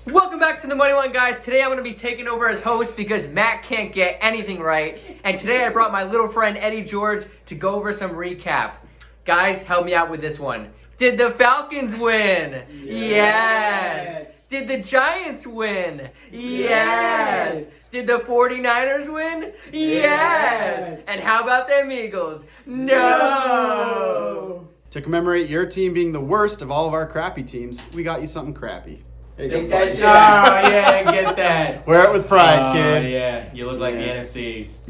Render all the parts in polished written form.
Welcome back to the Money Line, guys. Today I'm going to be taking over as host because Matt can't get anything right. And today I brought my little friend Eddie George to go over some recap. Guys, help me out with this one. Did the Falcons win? Yes. Did the Giants win? Yes. Did the 49ers win? Yes. And how about them Eagles? No. To commemorate your team being the worst of all of our crappy teams, we got you something crappy. Think that shit. Yeah, get that. Wear it with pride, kid. Yeah, you look like the NFCs.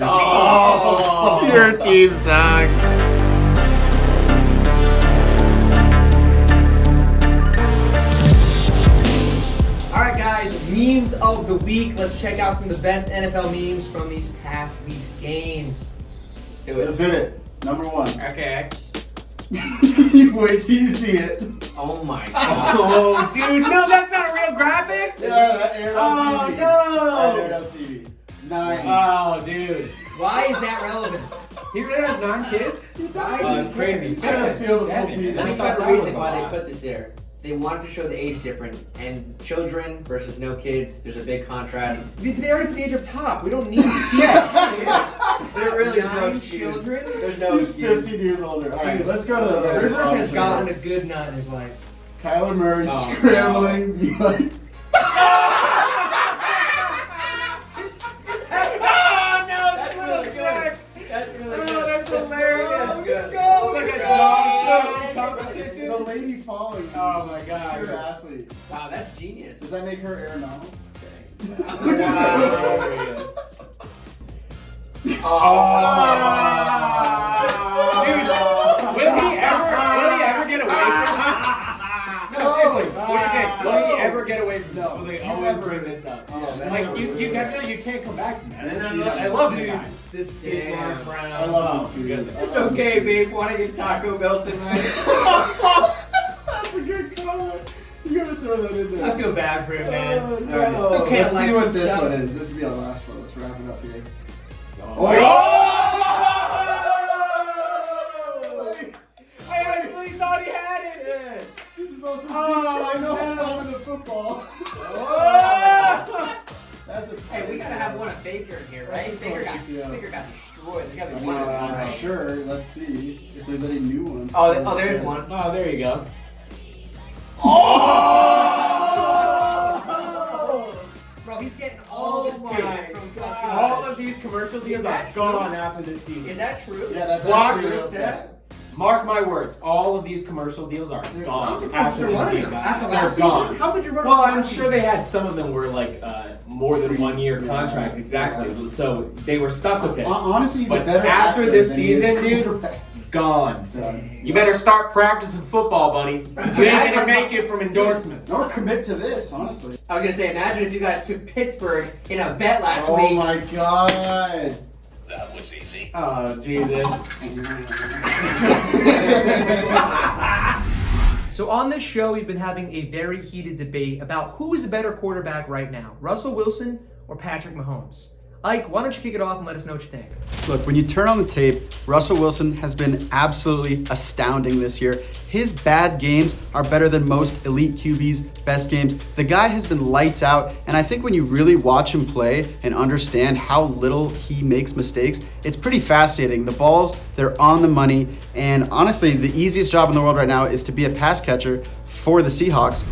Your team sucks. Alright guys, memes of the week. Let's check out some of the best NFL memes from these past week's games. Let's do it. Let's hit it. Number one. Okay. You wait till you see it. Oh my god. Oh, dude, no, that's not a real graphic. Yeah, that aired on TV. no. That aired on TV. 9. Oh, dude. Why is that relevant? He really has 9 kids? He does. Oh, that's crazy. He's got to feel the full 7, TV. Let me I try thought the that was reason a why they lot. put this there. They wanted to show the age difference, and children versus no kids, there's a big contrast. They already put the age up top. We don't need to see that. There really is no 9 excuse. children? There's no He's excuse. 15 years older. All right, let's go to the very Rivers has opposite. gotten a good nut in his life. Kyler Murray Oh, scrambling. Like, Oh, no, That's that's really really good. good. That's really Oh, good. that's hilarious. That's good. Go, It's like a go. dog competition. The lady following. Oh, my God. Pure athlete. Wow, that's genius. Does that make her air now? Hilarious. Dude, will he ever get away from this? No, seriously, what do you think? Will he ever get away from this? Will they always bring this up? Like, you can't come back from that. And I love the guy. This Mark Brown. I love him too. Goodness. It's okay, babe. Want to get Taco Bell tonight? That's a good comment. You gotta throw that in there. I feel bad for him, man. Oh, no. Alright, it's okay, Let's I like see what this stuff. one is. This will be our last one. Let's wrap it up here. Oh. I actually thought he had it. This is also Steve Oh, trying to hold no. on to the football. Oh. That's a Hey, we gotta have one of Baker in here, right? That's a Baker got Cobuzio. destroyed. There gotta I be mean, one of them, I'm right? sure. Let's see if there's any new ones. Oh, there's one. Oh, there you go. Bro, he's getting all of his picks from fucking. All of these commercial deals Is are that gone true? after this season. Is that true? Yeah, that's Watch actually real this. sad. Mark my words, all of these commercial deals are I'm gone surprised after they're this running season. them. After They're last gone. season? How could you run Well, them I'm last sure season? they had some of them were like more than 1 year contract, exactly. So they were stuck with it. Honestly, he's a But better after actor this than he is season, dude, quarterback. Gone. So, You better start practicing football, buddy. You ain't gonna make it from endorsements. nor commit to this, honestly. I was gonna say, imagine if you guys took Pittsburgh in a bet last Oh week. my god. That was easy. Oh, Jesus. So on this show, we've been having a very heated debate about who is a better quarterback right now, Russell Wilson or Patrick Mahomes. Ike, why don't you kick it off and let us know what you think? Look, when you turn on the tape, Russell Wilson has been absolutely astounding this year. His bad games are better than most elite QB's best games. The guy has been lights out, and I think when you really watch him play and understand how little he makes mistakes, it's pretty fascinating. The balls, they're on the money, and honestly, the easiest job in the world right now is to be a pass catcher for the Seahawks.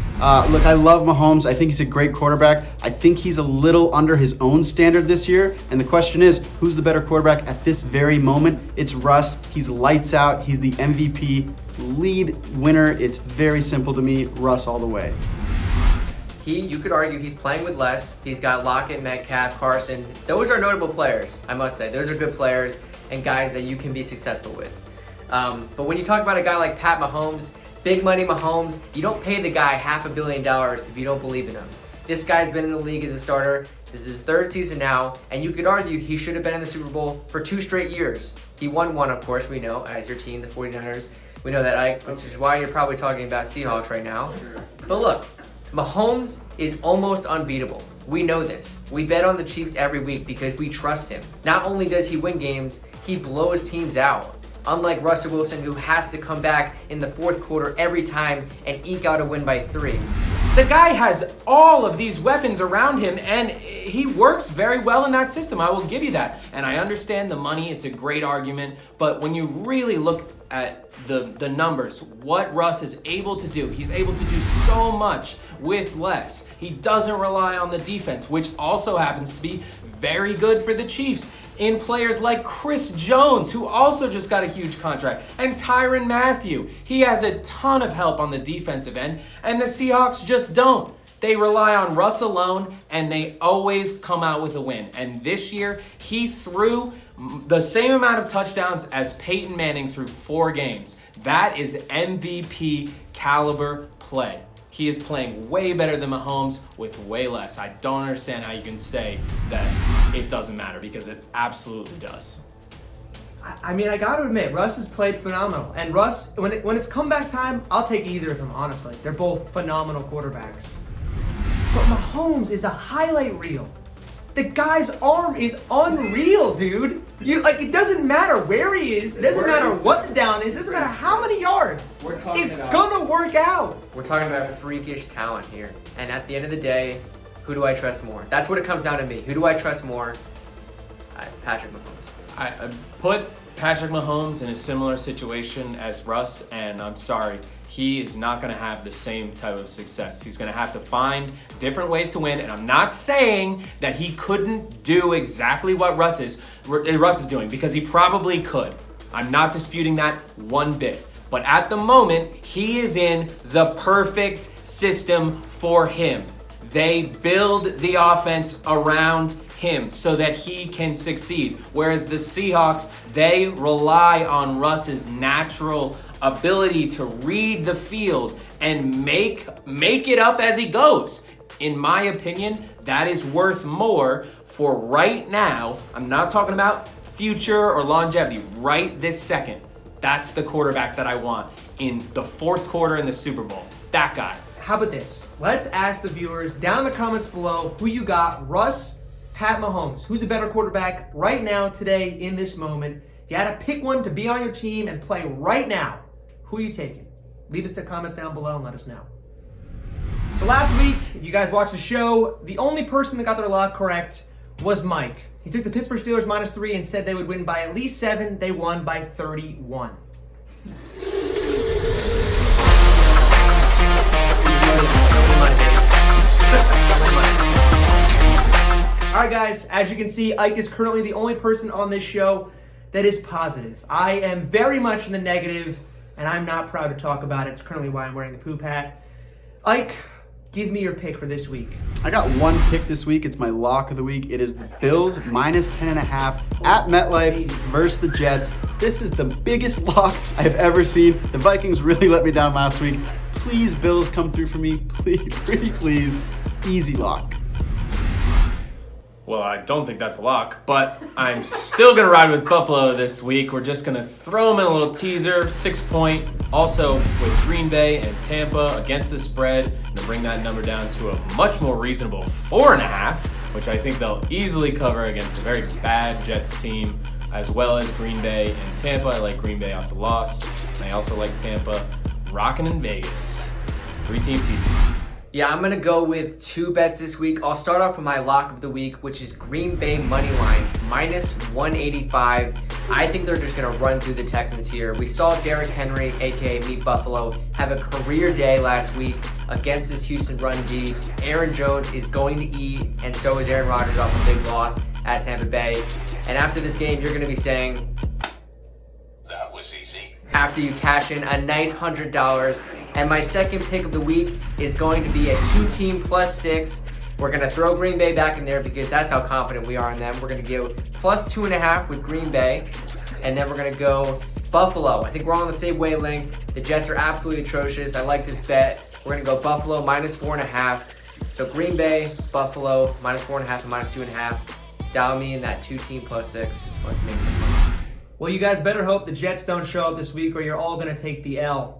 Look, I love Mahomes. I think he's a great quarterback. I think he's a little under his own standard this year. And the question is, who's the better quarterback at this very moment? It's Russ. He's lights out. He's the MVP lead winner. It's very simple to me. Russ all the way. You could argue he's playing with less. He's got Lockett, Metcalf, Carson. Those are notable players, I must say. Those are good players and guys that you can be successful with. But when you talk about a guy like Pat Mahomes, big money Mahomes, you don't pay the guy $500 million if you don't believe in him. This guy's been in the league as a starter. This is his 3rd season now, and you could argue he should have been in the Super Bowl for 2 straight years. He won one, of course, we know, as your team, the 49ers. We know that, Ike, which is why you're probably talking about Seahawks right now. But look, Mahomes is almost unbeatable. We know this. We bet on the Chiefs every week because we trust him. Not only does he win games, he blows teams out. Unlike Russell Wilson, who has to come back in the 4th quarter every time and eke out a win by 3. The guy has all of these weapons around him, and he works very well in that system. I will give you that. And I understand the money, it's a great argument, but when you really look at the numbers, what Russ is able to do, he's able to do so much with less. He doesn't rely on the defense, which also happens to be very good for the Chiefs, in players like Chris Jones, who also just got a huge contract, and Tyrann Mathieu. He has a ton of help on the defensive end, and the Seahawks just don't. They rely on Russ alone, and they always come out with a win. And this year, he threw the same amount of touchdowns as Peyton Manning through 4 games. That is MVP caliber play. He is playing way better than Mahomes with way less. I don't understand how you can say that it doesn't matter, because it absolutely does. I mean, I got to admit, Russ has played phenomenal. And Russ, when it's comeback time, I'll take either of them, honestly. They're both phenomenal quarterbacks. But Mahomes is a highlight reel. The guy's arm is unreal, dude. It doesn't matter where he is. It doesn't matter what the down is. It doesn't matter how many yards. It's gonna work out. We're talking about freakish talent here. And at the end of the day, who do I trust more? That's what it comes down to me. Who do I trust more? Patrick Mahomes. I put Patrick Mahomes in a similar situation as Russ, and I'm sorry, he is not going to have the same type of success. He's going to have to find different ways to win, and I'm not saying that he couldn't do exactly what Russ is doing, because he probably could. I'm not disputing that one bit. But at the moment, he is in the perfect system for him. They build the offense around him so that he can succeed. Whereas the Seahawks, they rely on Russ's natural ability to read the field and make it up as he goes. In my opinion, that is worth more for right now. I'm not talking about future or longevity. Right this second, that's the quarterback that I want in the 4th quarter in the Super Bowl. That guy. How about this? Let's ask the viewers down in the comments below who you got, Russ, Pat Mahomes. Who's a better quarterback right now, today, in this moment? If you had to pick one to be on your team and play right now, who are you taking? Leave us the comments down below and let us know. So last week, if you guys watched the show, the only person that got their lock correct was Mike. He took the Pittsburgh Steelers -3 and said they would win by at least 7. They won by 31. Alright guys, as you can see, Ike is currently the only person on this show that is positive. I am very much in the negative, and I'm not proud to talk about it. It's currently why I'm wearing the poop hat. Ike, give me your pick for this week. I got one pick this week. It's my lock of the week. It is the Bills -10.5 at MetLife versus the Jets. This is the biggest lock I have ever seen. The Vikings really let me down last week. Please, Bills, come through for me. Please, pretty please. Easy lock. Well, I don't think that's a lock, but I'm still going to ride with Buffalo this week. We're just going to throw them in a little teaser, 6-point. Also, with Green Bay and Tampa against the spread, to bring that number down to a much more reasonable 4.5, which I think they'll easily cover against a very bad Jets team, as well as Green Bay and Tampa. I like Green Bay off the loss. And I also like Tampa rocking in Vegas. 3-team teaser. Yeah, I'm going to go with 2 bets this week. I'll start off with my lock of the week, which is Green Bay money line, -185. I think they're just going to run through the Texans here. We saw Derrick Henry, a.k.a. Meat Buffalo, have a career day last week against this Houston run D. Aaron Jones is going to eat, and so is Aaron Rodgers off a big loss at Tampa Bay. And after this game, you're going to be saying, that was easy. After you cash in a nice $100. And my second pick of the week is going to be a 2-team +6. We're going to throw Green Bay back in there because that's how confident we are in them. We're going to go +2.5 with Green Bay. And then we're going to go Buffalo. I think we're all on the same wavelength. The Jets are absolutely atrocious. I like this bet. We're going to go Buffalo -4.5. So Green Bay, Buffalo, -4.5 and -2.5. Dial me in that 2-team +6. Let's make some money. Well, you guys better hope the Jets don't show up this week or you're all going to take the L.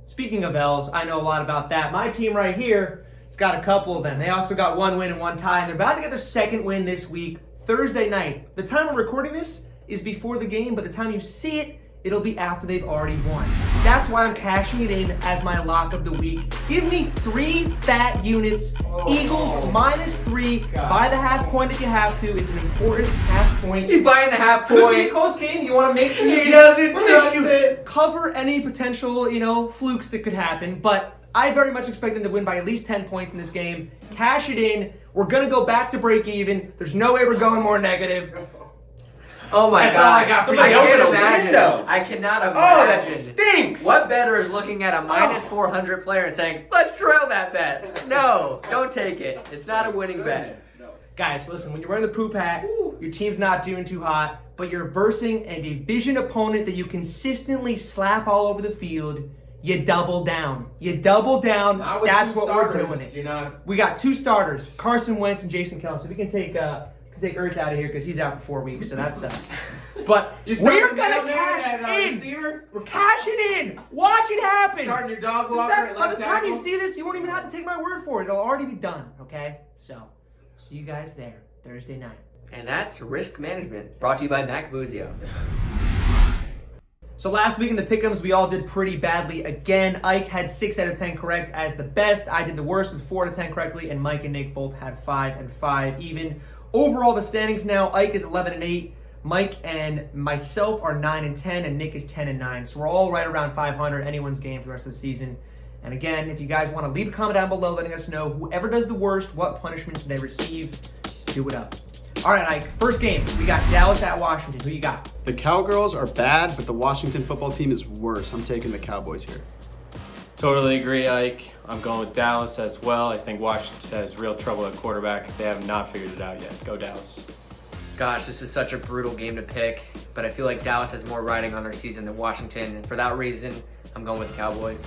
Speaking of L's, I know a lot about that. My team right here has got a couple of them. They also got 1 win and 1 tie, and they're about to get their 2nd win this week, Thursday night. The time we're recording this is before the game, but the time you see it, it'll be after they've already won. That's why I'm cashing it in as my lock of the week. Give me 3 fat units. Eagles -3. Buy the half point if you have to. It's an important half point. He's buying the half Could be a point. close game. You want to make sure He doesn't trust it. cover any potential, flukes that could happen. But I very much expect them to win by at least 10 points in this game. Cash it in. We're going to go back to break even. There's no way we're going more negative. Oh my That's god. all I got for you. I Open can't the imagine. window. I cannot Oh, that imagine. stinks. What bettor is looking at a -400 player and saying, let's trail that bet? No, don't take it. It's not a winning bet. Guys, listen, when you're wearing the poop hat, your team's not doing too hot, but you're versing a division opponent that you consistently slap all over the field, you double down. You double down. Not with That's 2 what starters. we're doing it. You're not. We got 2 starters, Carson Wentz and Jason Kelsey. We can take Ertz out of here because he's out for 4 weeks, so that's But we're starting gonna down there cash at, in. receiver? We're cashing in. Watch it happen. Starting your dog In walker fact, at by left the time you tackle? see this, you won't even have to take my word for it. It'll already be done. Okay? So, see you guys there Thursday night. And that's Risk Management, brought to you by Cobuzio. So last week in the pick'ems, we all did pretty badly again. Ike had 6 out of 10 correct as the best. I did the worst with 4 out of 10 correctly, and Mike and Nick both had 5 and 5 even. Overall, the standings now: Ike is 11 and 8, Mike and myself are 9 and 10, and Nick is 10 and 9. So we're all right around 500. Anyone's game for the rest of the season. And again, if you guys want to leave a comment down below, letting us know whoever does the worst, what punishments they receive. Do it up. All right, Ike. First game, we got Dallas at Washington. Who you got? The Cowgirls are bad, but the Washington football team is worse. I'm taking the Cowboys here. Totally agree, Ike. I'm going with Dallas as well. I think Washington has real trouble at quarterback. They have not figured it out yet. Go Dallas. Gosh, this is such a brutal game to pick, but I feel like Dallas has more riding on their season than Washington, and for that reason, I'm going with the Cowboys.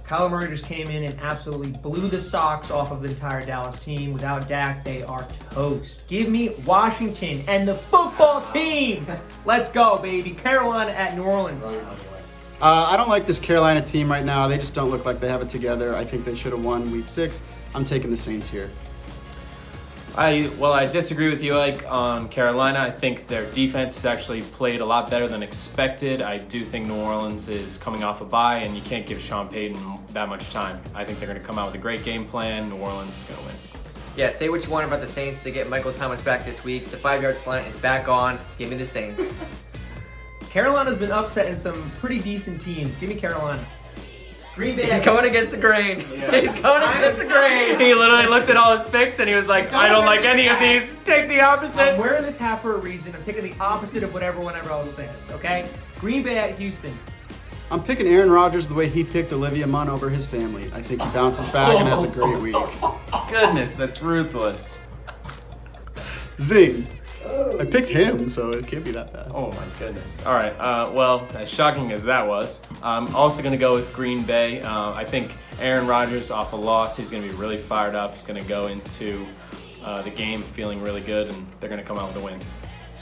Kyler Murray just came in and absolutely blew the socks off of the entire Dallas team. Without Dak, they are toast. Give me Washington and the football team. Let's go, baby. Carolina at New Orleans. I don't like this Carolina team right now. They just don't look like they have it together. I think they should have won Week 6. I'm taking the Saints here. I disagree with you, Ike, on Carolina. I think their defense has actually played a lot better than expected. I do think New Orleans is coming off a bye, and you can't give Sean Payton that much time. I think they're going to come out with a great game plan. New Orleans is going to win. Yeah, say what you want about the Saints. They get Michael Thomas back this week. The 5-yard slant is back on. Give me the Saints. Carolina's been upsetting some pretty decent teams. Give me Carolina. Green Bay. He's going against the grain. He's going against the grain. He literally looked at all his picks, and he was like, I don't like any of these. Take the opposite. I'm wearing this hat for a reason. I'm taking the opposite of what everyone else thinks, okay? Green Bay at Houston. I'm picking Aaron Rodgers the way he picked Olivia Munn over his family. I think he bounces back and has a great week. Goodness, that's ruthless. Zing. I picked him, so it can't be that bad. Oh my goodness. All right. Well, as shocking as that was, I'm also going to go with Green Bay. I think Aaron Rodgers off a loss, he's going to be really fired up. He's going to go into the game feeling really good, and they're going to come out with a win.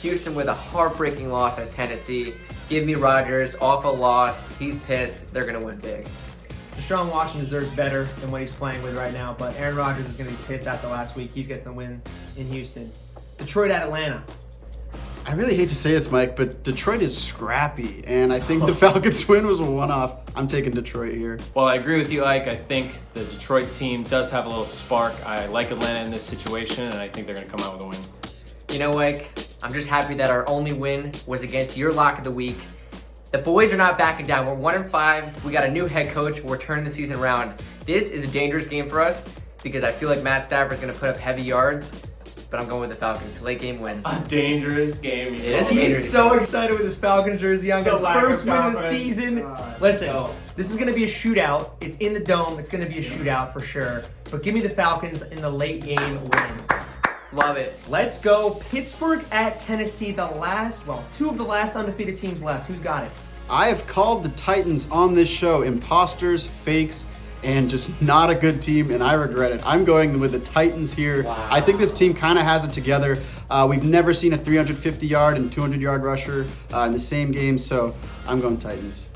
Houston with a heartbreaking loss at Tennessee. Give me Rodgers off a loss. He's pissed. They're going to win big. Deshaun Watson deserves better than what he's playing with right now, but Aaron Rodgers is going to be pissed after last week. He's getting the win in Houston. Detroit at Atlanta. I really hate to say this, Mike, but Detroit is scrappy, and I think the Falcons win was a one-off. I'm taking Detroit here. Well, I agree with you, Ike. I think the Detroit team does have a little spark. I like Atlanta in this situation, and I think they're going to come out with a win. You know, Ike, I'm just happy that our only win was against your lock of the week. The boys are not backing down. We're 1-5. We got a new head coach. We're turning the season around. This is a dangerous game for us because I feel like Matt Stafford's going to put up heavy yards. But I'm going with the Falcons. Late game win. A dangerous game. It is a He's dangerous so game. excited with his Falcon jersey on. Got his first win of the season. Listen, Oh. this is going to be a shootout. It's in the dome. It's going to be a shootout for sure. But give me the Falcons in the late game win. Love it. Let's go. Pittsburgh at Tennessee. Two of the last undefeated teams left. Who's got it? I have called the Titans on this show imposters, fakes, and just not a good team, and I regret it. I'm going with the Titans here. Wow. I think this team kind of has it together. We've never seen a 350-yard and 200-yard rusher in the same game, so I'm going Titans.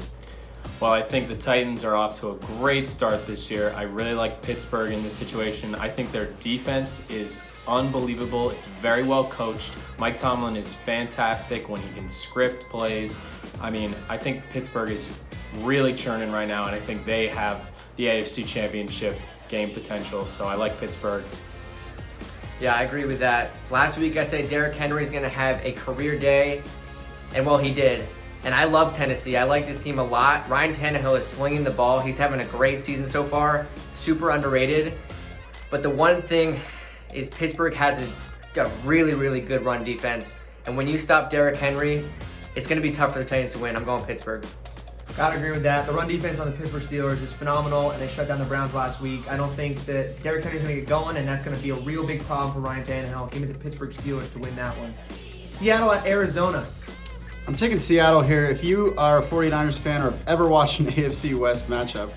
Well, I think the Titans are off to a great start this year. I really like Pittsburgh in this situation. I think their defense is unbelievable. It's very well coached. Mike Tomlin is fantastic when he can script plays. I mean, I think Pittsburgh is really churning right now, and I think they have the AFC Championship game potential, so I like Pittsburgh. Yeah, I agree with that. Last week I said Derrick Henry is going to have a career day, and well, he did. And I love Tennessee. I like this team a lot. Ryan Tannehill is slinging the ball. He's having a great season so far. Super underrated. But the one thing is Pittsburgh has a really, really good run defense. And when you stop Derrick Henry, it's going to be tough for the Titans to win. I'm going Pittsburgh. Gotta agree with that. The run defense on the Pittsburgh Steelers is phenomenal, and they shut down the Browns last week. I don't think that Derrick Henry's going to get going, and that's going to be a real big problem for Ryan Tannehill. Give me the Pittsburgh Steelers to win that one. Seattle at Arizona. I'm taking Seattle here. If you are a 49ers fan or have ever watched an AFC West matchup,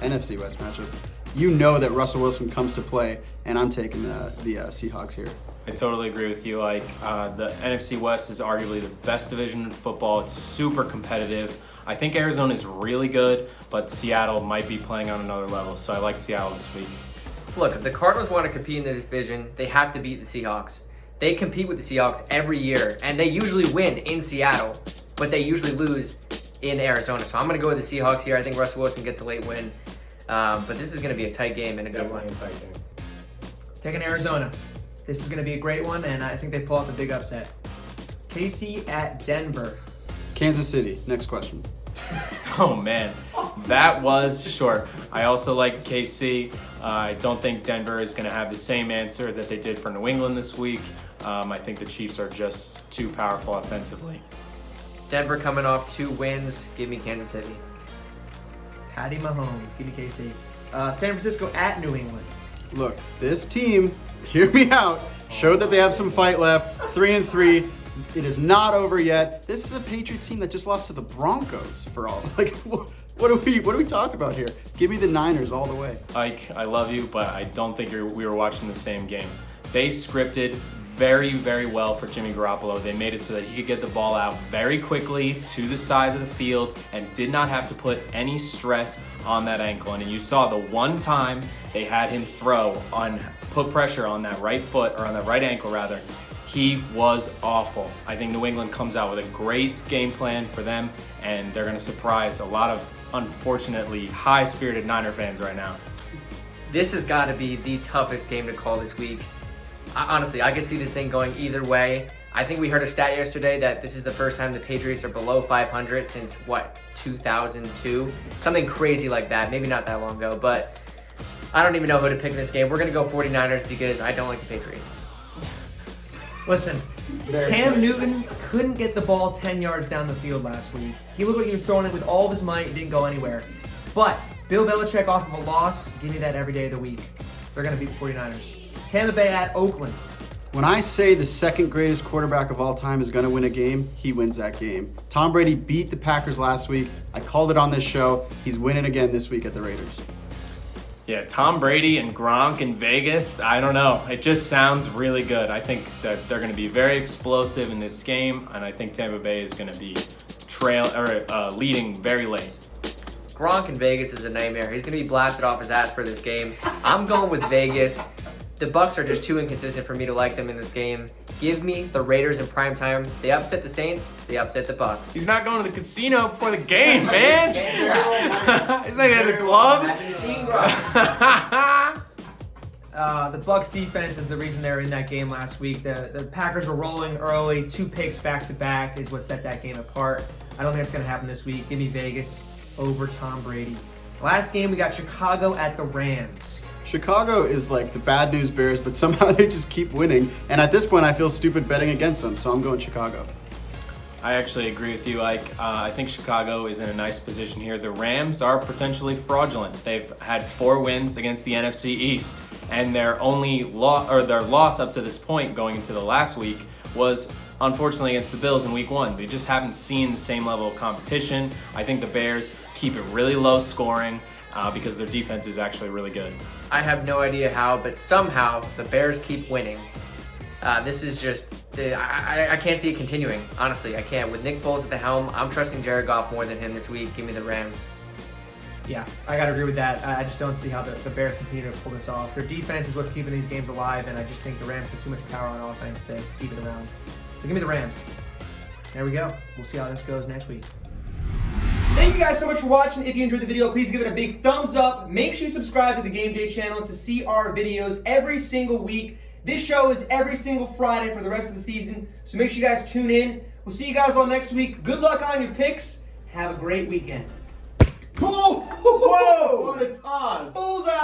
NFC West matchup, you know that Russell Wilson comes to play, and I'm taking the Seahawks here. I totally agree with you. Like the NFC West is arguably the best division in football. It's super competitive. I think Arizona is really good, but Seattle might be playing on another level, so I like Seattle this week. Look, if the Cardinals want to compete in the division, they have to beat the Seahawks. They compete with the Seahawks every year, and they usually win in Seattle, but they usually lose in Arizona. So I'm going to go with the Seahawks here. I think Russell Wilson gets a late win, but this is going to be a tight game and a good one. Definitely a tight game. Taking Arizona. This is going to be a great one, and I think they pull out the big upset. KC at Denver. Kansas City. Next question. Oh man, that was short. I also like KC. I don't think Denver is going to have the same answer that they did for New England this week. I think the Chiefs are just too powerful offensively. Denver coming off 2 wins. Give me Kansas City. Patty Mahomes. Give me KC. San Francisco at New England. Look, this team, hear me out, showed that they have some fight left. 3-3. It is not over yet. This is a Patriots team that just lost to the Broncos for all. Like, what do we talk about here? Give me the Niners all the way. Ike, I love you, but I don't think we were watching the same game. They scripted very, very well for Jimmy Garoppolo. They made it so that he could get the ball out very quickly to the sides of the field and did not have to put any stress on that ankle. And you saw the one time they had him put pressure on that right foot, or on that right ankle rather, he was awful. I think New England comes out with a great game plan for them, and they're going to surprise a lot of, unfortunately, high-spirited Niner fans right now. This has got to be the toughest game to call this week. Honestly, I could see this thing going either way. I think we heard a stat yesterday that this is the first time the Patriots are below 500 since, 2002? Something crazy like that. Maybe not that long ago, but I don't even know who to pick in this game. We're going to go 49ers because I don't like the Patriots. Listen, Cam Newton couldn't get the ball 10 yards down the field last week. He looked like he was throwing it with all of his might and didn't go anywhere. But Bill Belichick off of a loss, give me that every day of the week. They're going to beat the 49ers. Tampa Bay at Oakland. When I say the second greatest quarterback of all time is going to win a game, he wins that game. Tom Brady beat the Packers last week. I called it on this show. He's winning again this week at the Raiders. Yeah, Tom Brady and Gronk in Vegas, I don't know. It just sounds really good. I think that they're going to be very explosive in this game, and I think Tampa Bay is going to be leading very late. Gronk in Vegas is a nightmare. He's going to be blasted off his ass for this game. I'm going with Vegas. The Bucs are just too inconsistent for me to like them in this game. Give me the Raiders in prime time. They upset the Saints. They upset the Bucs. He's not going to the casino before the game, man. He's not going to the club. The Bucs defense is the reason they were in that game last week. The Packers were rolling early. 2 picks back-to-back is what set that game apart. I don't think it's going to happen this week. Give me Vegas over Tom Brady. Last game, we got Chicago at the Rams. Chicago is like the bad news Bears, but somehow they just keep winning. And at this point, I feel stupid betting against them, so I'm going Chicago. I actually agree with you, Ike. I think Chicago is in a nice position here. The Rams are potentially fraudulent. They've had 4 wins against the NFC East, and their loss up to this point, going into the last week, was unfortunately against the Bills in Week 1. They just haven't seen the same level of competition. I think the Bears keep it really low scoring because their defense is actually really good. I have no idea how, but somehow the Bears keep winning. This is just, I can't see it continuing. Honestly, I can't. With Nick Foles at the helm, I'm trusting Jared Goff more than him this week. Give me the Rams. Yeah, I gotta agree with that. I just don't see how the Bears continue to pull this off. Their defense is what's keeping these games alive, and I just think the Rams have too much power on offense to keep it around. So give me the Rams. There we go. We'll see how this goes next week. Thank you guys so much for watching. If you enjoyed the video, please give it a big thumbs up. Make sure you subscribe to the Game Day channel to see our videos every single week. This show is every single Friday for the rest of the season, so make sure you guys tune in. We'll see you guys all next week. Good luck on your picks. Have a great weekend. Whoa! What a toss! Bullseye!